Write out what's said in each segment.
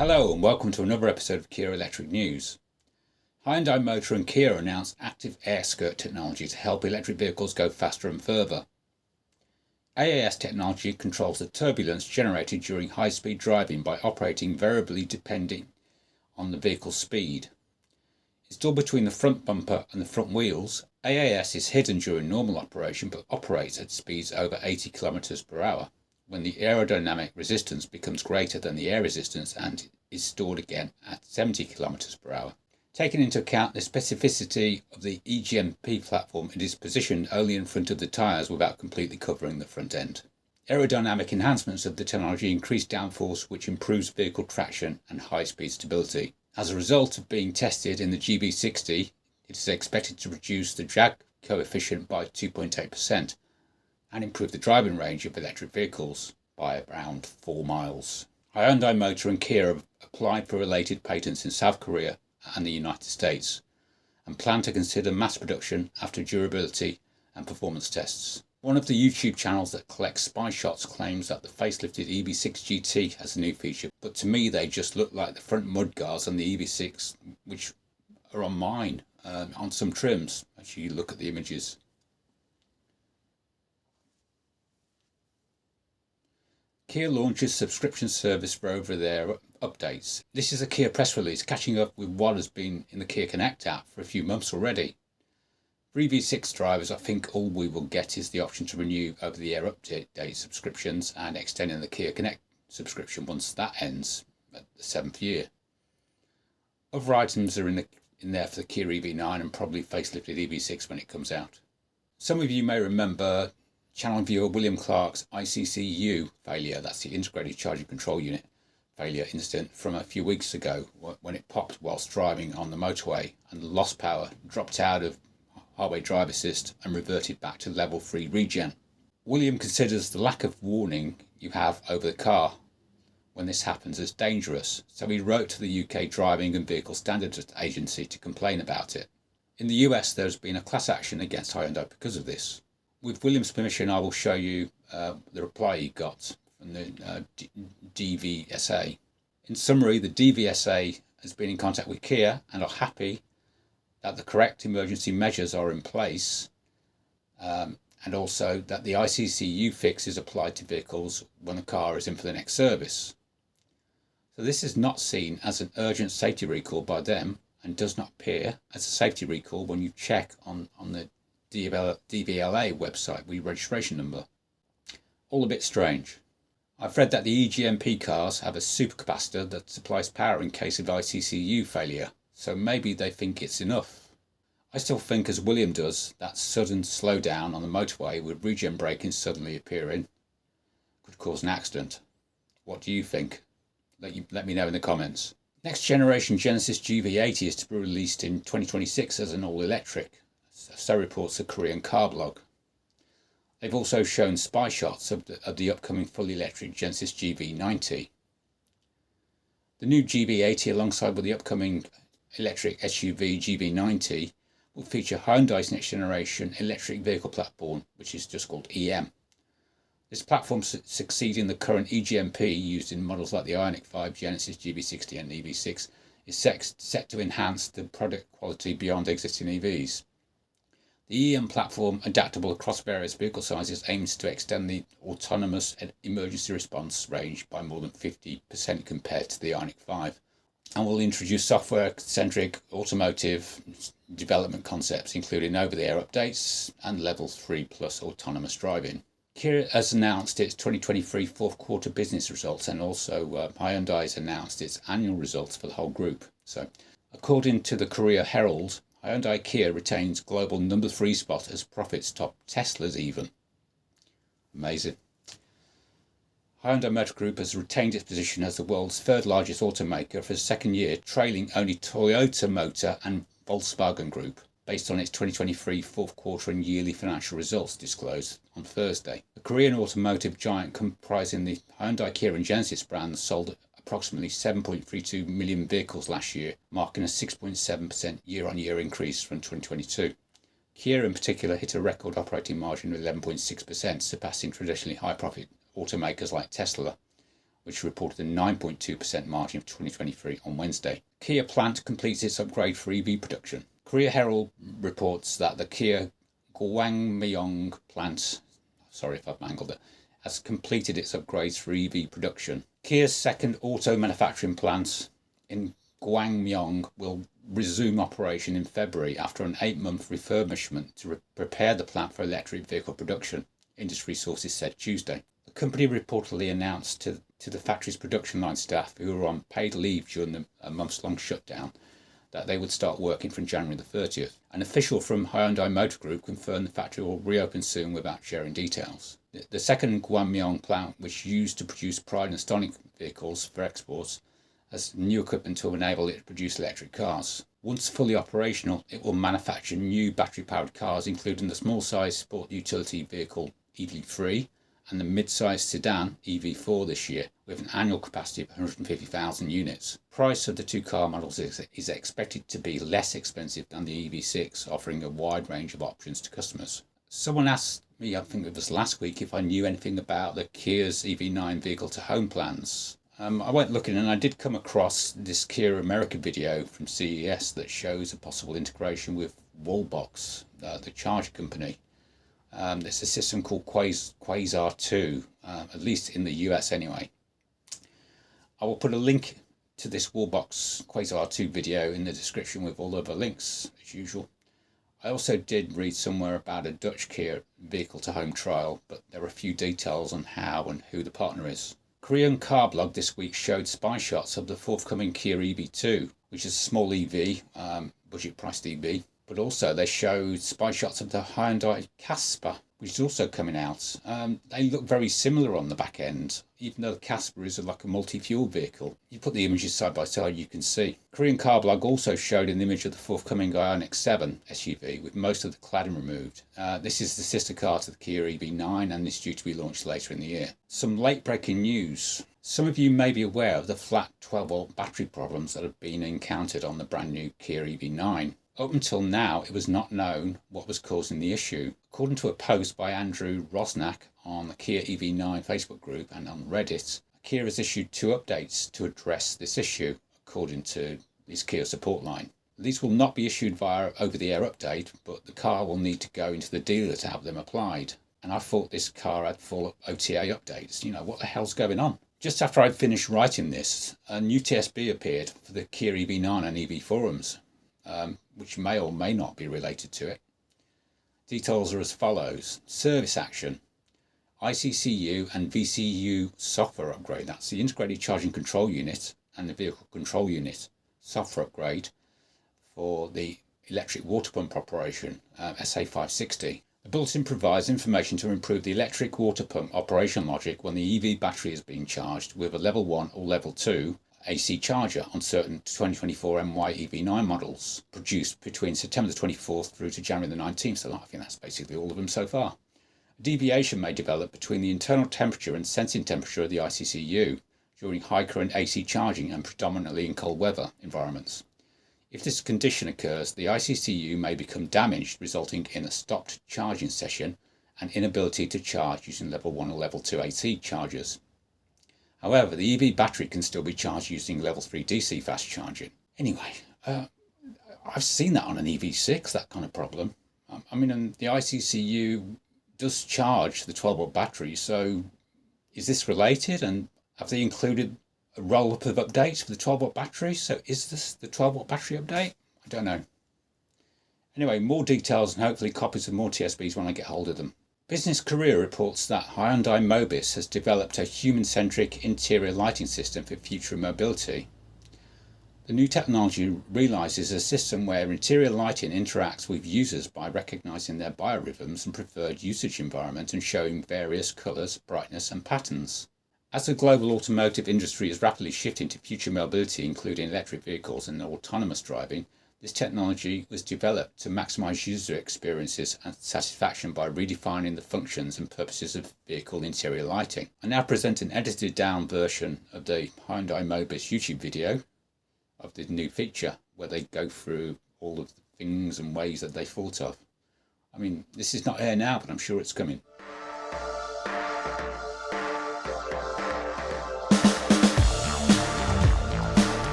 Hello and welcome to another episode of Kia Electric News. Hyundai Motor and Kia announced active air skirt technology to help electric vehicles go faster and further. AAS technology controls the turbulence generated during high-speed driving by operating variably depending on the vehicle's speed. Installed between the front bumper and the front wheels, AAS is hidden during normal operation but operates at speeds over 80 km per hour when the aerodynamic resistance becomes greater than the air resistance and is stored again at 70 km per hour. Taking into account the specificity of the EGMP platform, it is positioned only in front of the tyres without completely covering the front end. Aerodynamic enhancements of the technology increase downforce, which improves vehicle traction and high-speed stability. As a result of being tested in the GV60, it is expected to reduce the drag coefficient by 2.8% and improve the driving range of electric vehicles by around 4 miles. Hyundai Motor and Kia have applied for related patents in South Korea and the United States and plan to consider mass production after durability and performance tests. One of the YouTube channels that collects spy shots claims that the facelifted EV6 GT has a new feature, but to me they just look like the front mudguards on the EV6 which are on mine on some trims as you look at the images. Kia launches subscription service for over-the-air updates. This is a Kia press release catching up with what has been in the Kia Connect app for a few months already. For EV6 drivers, I think all we will get is the option to renew over-the-air update subscriptions and extending the Kia Connect subscription once that ends at the 7th year. Other items are in there for the Kia EV9 and probably facelifted EV6 when it comes out. Some of you may remember channel viewer William Clarke's ICCU failure, that's the Integrated Charging Control Unit failure incident from a few weeks ago when it popped whilst driving on the motorway and lost power, dropped out of highway drive assist and reverted back to level 3 regen. William considers the lack of warning you have over the car when this happens as dangerous, so he wrote to the UK Driving and Vehicle Standards Agency to complain about it. In the US there has been a class action against Hyundai because of this. With William's permission, I will show you the reply he got from the DVSA. In summary, the DVSA has been in contact with Kia and are happy that the correct emergency measures are in place and also that the ICCU fix is applied to vehicles when the car is in for the next service. So this is not seen as an urgent safety recall by them and does not appear as a safety recall when you check on the DVLA website with registration number. All a bit strange. I've read that the EGMP cars have a supercapacitor that supplies power in case of ICCU failure, so maybe they think it's enough. I still think, as William does, that sudden slowdown on the motorway with regen braking suddenly appearing could cause an accident. What do you think? Let me know in the comments. Next generation Genesis GV80 is to be released in 2026 as an all-electric. So reports the Korean Car Blog. They've also shown spy shots of the upcoming fully electric Genesis GV90. The new GV80 alongside with the upcoming electric SUV GV90 will feature Hyundai's next generation electric vehicle platform, which is just called EM. This platform succeeding the current EGMP used in models like the Ioniq 5, Genesis GV60 and EV6 is set to enhance the product quality beyond existing EVs. The EM platform, adaptable across various vehicle sizes, aims to extend the autonomous emergency response range by more than 50% compared to the Ioniq 5, and will introduce software-centric automotive development concepts, including over-the-air updates and Level 3 plus autonomous driving. Kia has announced its 2023 fourth quarter business results, and also Hyundai has announced its annual results for the whole group. So, according to the Korea Herald, Hyundai Kia retains global number 3 spot as profits top Tesla's even. Amazing. Hyundai Motor Group has retained its position as the world's third largest automaker for the second year, trailing only Toyota Motor and Volkswagen Group, based on its 2023 fourth quarter and yearly financial results disclosed on Thursday. The Korean automotive giant comprising the Hyundai, Kia and Genesis brands sold approximately 7.32 million vehicles last year, marking a 6.7% year-on-year increase from 2022. Kia in particular hit a record operating margin of 11.6%, surpassing traditionally high-profit automakers like Tesla, which reported a 9.2% margin for 2023 on Wednesday. Kia plant completes its upgrade for EV production. Korea Herald reports that the Kia Gwangyong plant, sorry if I've mangled it, has completed its upgrades for EV production. Kia's second auto manufacturing plant in Gwangyong will resume operation in February after an 8-month refurbishment to prepare the plant for electric vehicle production, industry sources said Tuesday. The company reportedly announced to the factory's production line staff, who were on paid leave during a months-long shutdown, that they would start working from January the 30th. An official from Hyundai Motor Group confirmed the factory will reopen soon without sharing details. The second Gwangyong plant, which used to produce Pride and Stonic vehicles for exports, has new equipment to enable it to produce electric cars. Once fully operational, it will manufacture new battery-powered cars, including the small-size sport utility vehicle EV3 and the mid-size sedan EV4 this year, with an annual capacity of 150,000 units. Price of the two car models is expected to be less expensive than the EV6, offering a wide range of options to customers. Someone asked me, I think it was last week, if I knew anything about the Kia's EV9 vehicle-to-home plans. I went looking and I did come across this Kia America video from CES that shows a possible integration with Wallbox, the charge company. There's a system called Quasar 2, at least in the US anyway. I will put a link to this Wallbox Quasar 2 video in the description with all other links as usual. I also did read somewhere about a Dutch Kia vehicle-to-home trial, but there are a few details on how and who the partner is. Korean Car Blog this week showed spy shots of the forthcoming Kia EV2, which is a small EV, budget-priced EV. But also they showed spy shots of the Hyundai Caspar, which is also coming out. They look very similar on the back end, even though the Caspar is like a multi-fuel vehicle. You put the images side by side, you can see. Korean Car Blog also showed an image of the forthcoming Ioniq 7 SUV with most of the cladding removed. This is the sister car to the Kia EV9 and is due to be launched later in the year. Some late-breaking news. Some of you may be aware of the flat 12-volt battery problems that have been encountered on the brand new Kia EV9. Up until now, it was not known what was causing the issue. According to a post by Andrew Rosnack on the Kia EV9 Facebook group and on Reddit, Kia has issued 2 updates to address this issue, according to this Kia support line. These will not be issued via over-the-air update, but the car will need to go into the dealer to have them applied. And I thought this car had full OTA updates. You know, what the hell's going on? Just after I'd finished writing this, a new TSB appeared for the Kia EV9 and EV forums, which may or may not be related to it. Details are as follows. Service action. ICCU and VCU software upgrade. That's the integrated charging control unit and the vehicle control unit software upgrade for the electric water pump operation, SA560. The bulletin provides information to improve the electric water pump operation logic when the EV battery is being charged with a level 1 or level 2 AC charger on certain 2024 MY EV9 models produced between September the 24th through to January the 19th, so I think that's basically all of them so far. A deviation may develop between the internal temperature and sensing temperature of the ICCU during high current AC charging and predominantly in cold weather environments. If this condition occurs, the ICCU may become damaged, resulting in a stopped charging session and inability to charge using level 1 or level 2 AC chargers. However, the EV battery can still be charged using level 3 DC fast charging. Anyway, I've seen that on an EV6, that kind of problem. And the ICCU does charge the 12-volt battery, so is this related? And have they included a roll-up of updates for the 12-volt battery? So is this the 12-volt battery update? I don't know. Anyway, more details and hopefully copies of more TSBs when I get hold of them. Business Korea reports that Hyundai Mobis has developed a human-centric interior lighting system for future mobility. The new technology realises a system where interior lighting interacts with users by recognising their biorhythms and preferred usage environment and showing various colours, brightness and patterns. As the global automotive industry is rapidly shifting to future mobility, including electric vehicles and autonomous driving, this technology was developed to maximise user experiences and satisfaction by redefining the functions and purposes of vehicle interior lighting. I now present an edited down version of the Hyundai Mobis YouTube video of the new feature, where they go through all of the things and ways that they thought of. This is not here now, but I'm sure it's coming.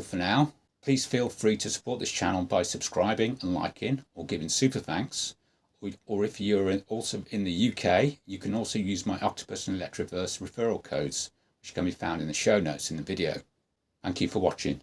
for now. Please feel free to support this channel by subscribing and liking or giving super thanks. Or if you're also in the UK, you can also use my Octopus and Electroverse referral codes, which can be found in the show notes in the video. Thank you for watching.